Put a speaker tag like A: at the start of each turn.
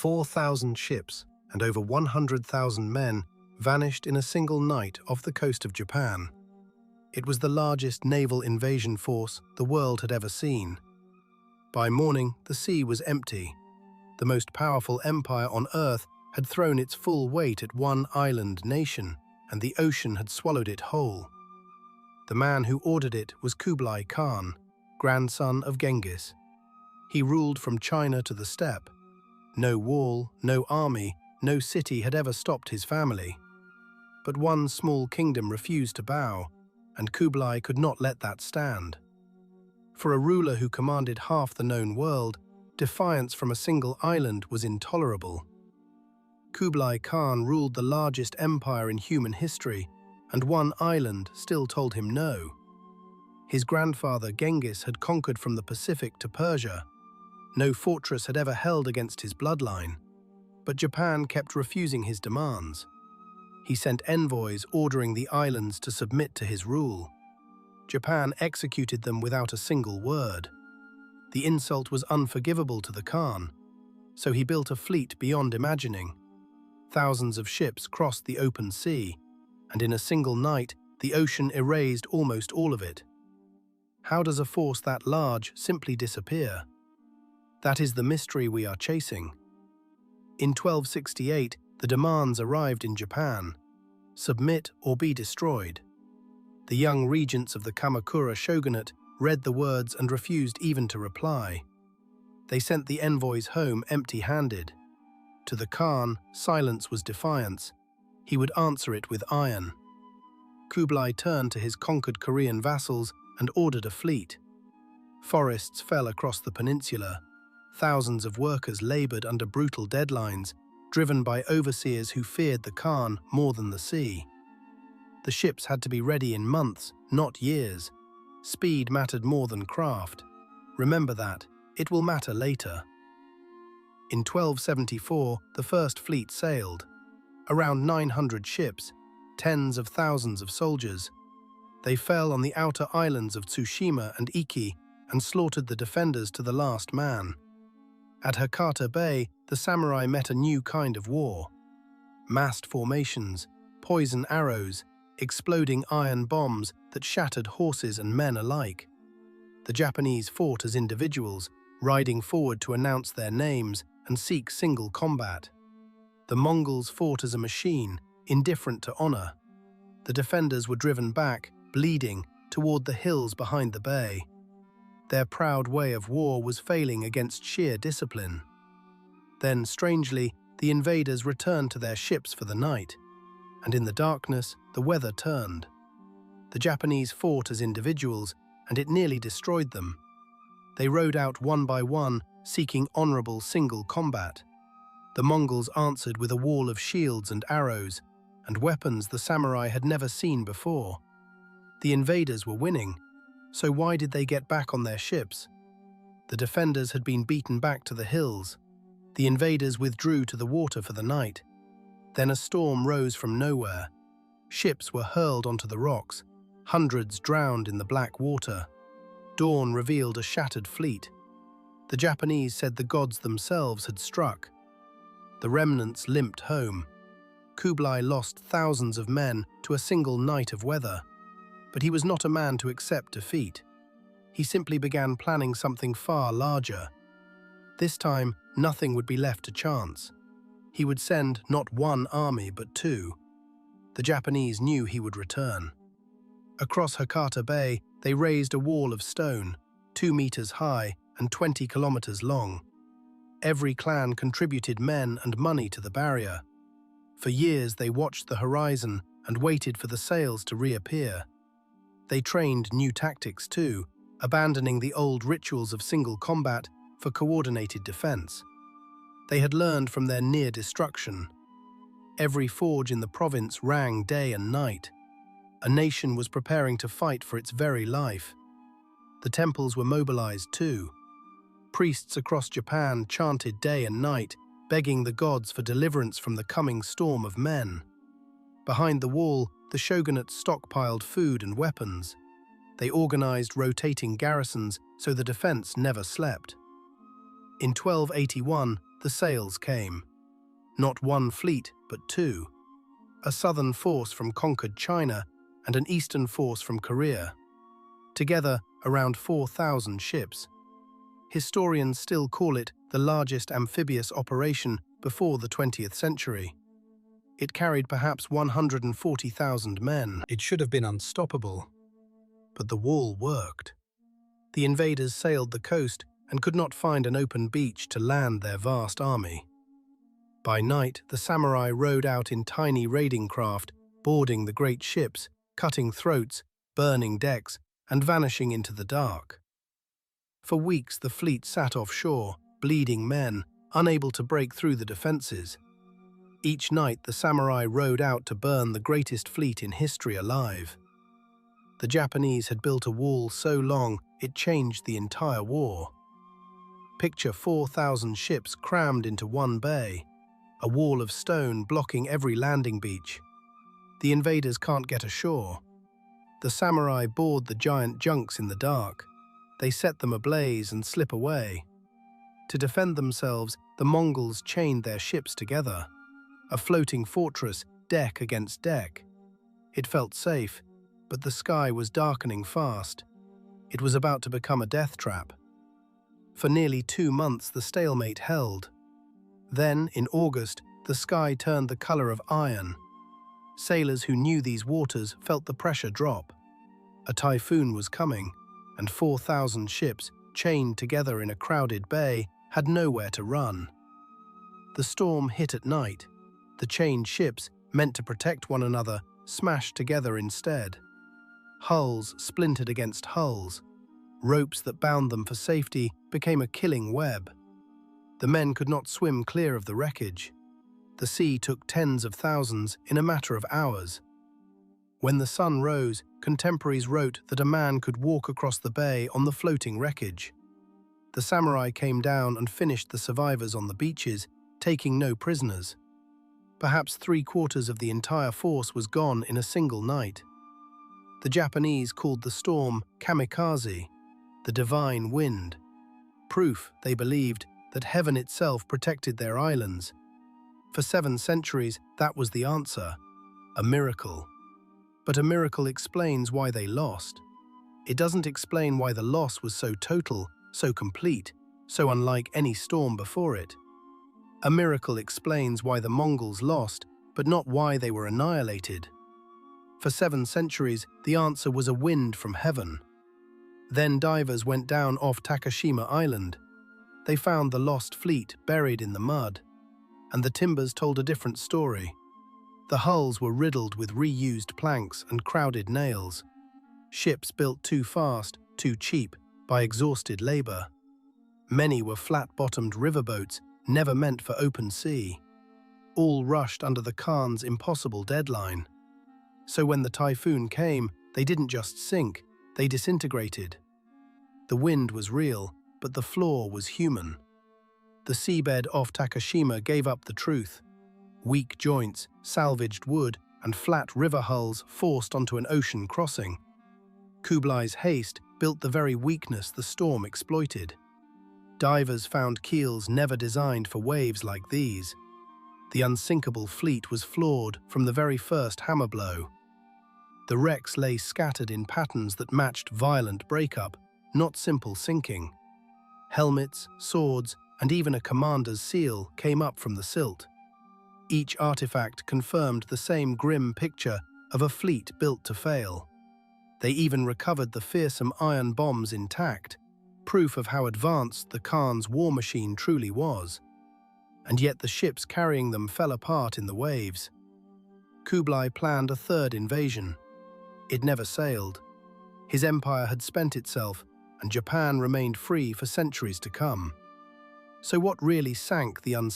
A: 4,000 ships and over 100,000 men vanished in a single night off the coast of Japan. It was the largest naval invasion force the world had ever seen. By morning, the sea was empty. The most powerful empire on Earth had thrown its full weight at one island nation, and the ocean had swallowed it whole. The man who ordered it was Kublai Khan, grandson of Genghis. He ruled from China to the steppe. No wall, no army, no city had ever stopped his family. But one small kingdom refused to bow, and Kublai could not let that stand. For a ruler who commanded half the known world, defiance from a single island was intolerable. Kublai Khan ruled the largest empire in human history, and one island still told him no. His grandfather Genghis had conquered from the Pacific to Persia. No fortress had ever held against his bloodline, but Japan kept refusing his demands. He sent envoys ordering the islands to submit to his rule. Japan executed them without a single word. The insult was unforgivable to the Khan, so he built a fleet beyond imagining. Thousands of ships crossed the open sea, and in a single night, the ocean erased almost all of it. How does a force that large simply disappear? That is the mystery we are chasing. In 1268, the demands arrived in Japan: submit or be destroyed. The young regents of the Kamakura shogunate read the words and refused even to reply. They sent the envoys home empty-handed. To the Khan, silence was defiance. He would answer it with iron. Kublai turned to his conquered Korean vassals and ordered a fleet. Forests fell across the peninsula. Thousands of workers labored under brutal deadlines, driven by overseers who feared the Khan more than the sea. The ships had to be ready in months, not years. Speed mattered more than craft. Remember that. It will matter later. In 1274, the first fleet sailed. Around 900 ships, tens of thousands of soldiers. They fell on the outer islands of Tsushima and Iki and slaughtered the defenders to the last man. At Hakata Bay, the samurai met a new kind of war. Massed formations, poison arrows, exploding iron bombs that shattered horses and men alike. The Japanese fought as individuals, riding forward to announce their names and seek single combat. The Mongols fought as a machine, indifferent to honor. The defenders were driven back, bleeding, toward the hills behind the bay. Their proud way of war was failing against sheer discipline. Then, strangely, the invaders returned to their ships for the night, and in the darkness, the weather turned. The Japanese fought as individuals, and it nearly destroyed them. They rode out one by one, seeking honorable single combat. The Mongols answered with a wall of shields and arrows, and weapons the samurai had never seen before. The invaders were winning, so why did they get back on their ships? The defenders had been beaten back to the hills. The invaders withdrew to the water for the night. Then a storm rose from nowhere. Ships were hurled onto the rocks. Hundreds drowned in the black water. Dawn revealed a shattered fleet. The Japanese said the gods themselves had struck. The remnants limped home. Kublai lost thousands of men to a single night of weather. But he was not a man to accept defeat. He simply began planning something far larger. This time, nothing would be left to chance. He would send not one army, but two. The Japanese knew he would return. Across Hakata Bay, they raised a wall of stone, 2 meters high and 20 kilometers long. Every clan contributed men and money to the barrier. For years, they watched the horizon and waited for the sails to reappear. They trained new tactics too, abandoning the old rituals of single combat for coordinated defense. They had learned from their near destruction. Every forge in the province rang day and night. A nation was preparing to fight for its very life. The temples were mobilized too. Priests across Japan chanted day and night, begging the gods for deliverance from the coming storm of men. Behind the wall, the shogunate stockpiled food and weapons. They organized rotating garrisons so the defense never slept. In 1281, the sails came. Not one fleet, but two. A southern force from conquered China and an eastern force from Korea. Together, around 4,000 ships. Historians still call it the largest amphibious operation before the 20th century. It carried perhaps 140,000 men. It should have been unstoppable. But the wall worked. The invaders sailed the coast and could not find an open beach to land their vast army. By night, the samurai rowed out in tiny raiding craft, boarding the great ships, cutting throats, burning decks, and vanishing into the dark. For weeks the fleet sat offshore, bleeding men, unable to break through the defences. Each night the samurai rowed out to burn the greatest fleet in history alive. The Japanese had built a wall so long it changed the entire war. Picture 4,000 ships crammed into one bay, a wall of stone blocking every landing beach. The invaders can't get ashore. The samurai board the giant junks in the dark. They set them ablaze and slip away. To defend themselves, the Mongols chained their ships together, a floating fortress, deck against deck. It felt safe, but the sky was darkening fast. It was about to become a death trap. For nearly 2 months the stalemate held. Then, in August, the sky turned the color of iron. Sailors who knew these waters felt the pressure drop. A typhoon was coming, and 4,000 ships, chained together in a crowded bay, had nowhere to run. The storm hit at night. The chained ships, meant to protect one another, smashed together instead. Hulls splintered against hulls. Ropes that bound them for safety became a killing web. The men could not swim clear of the wreckage. The sea took tens of thousands in a matter of hours. When the sun rose, contemporaries wrote that a man could walk across the bay on the floating wreckage. The samurai came down and finished the survivors on the beaches, taking no prisoners. Perhaps 3/4 of the entire force was gone in a single night. The Japanese called the storm kamikaze, the divine wind. Proof, they believed, that heaven itself protected their islands. For 7 centuries, that was the answer, a miracle. But a miracle explains why they lost. It doesn't explain why the loss was so total, so complete, so unlike any storm before it. A miracle explains why the Mongols lost, but not why they were annihilated. For 7 centuries, the answer was a wind from heaven. Then divers went down off Takashima Island. They found the lost fleet buried in the mud, and the timbers told a different story. The hulls were riddled with reused planks and crowded nails. Ships built too fast, too cheap, by exhausted labor. Many were flat-bottomed riverboats, never meant for open sea. All rushed under the Khan's impossible deadline. So when the typhoon came, they didn't just sink, they disintegrated. The wind was real, but the flaw was human. The seabed off Takashima gave up the truth. Weak joints, salvaged wood, and flat river hulls forced onto an ocean crossing. Kublai's haste built the very weakness the storm exploited. Divers found keels never designed for waves like these. The Unsinkable fleet was flawed from the very first hammer blow. The wrecks lay scattered in patterns that matched violent breakup, not simple sinking. Helmets, swords, and even a commander's seal came up from the silt. Each artifact confirmed the same grim picture of a fleet built to fail. They even recovered the fearsome iron bombs intact, proof of how advanced the Khan's war machine truly was. And yet the ships carrying them fell apart in the waves. Kublai planned a third invasion. It never sailed. His empire had spent itself, and Japan remained free for centuries to come. So what really sank the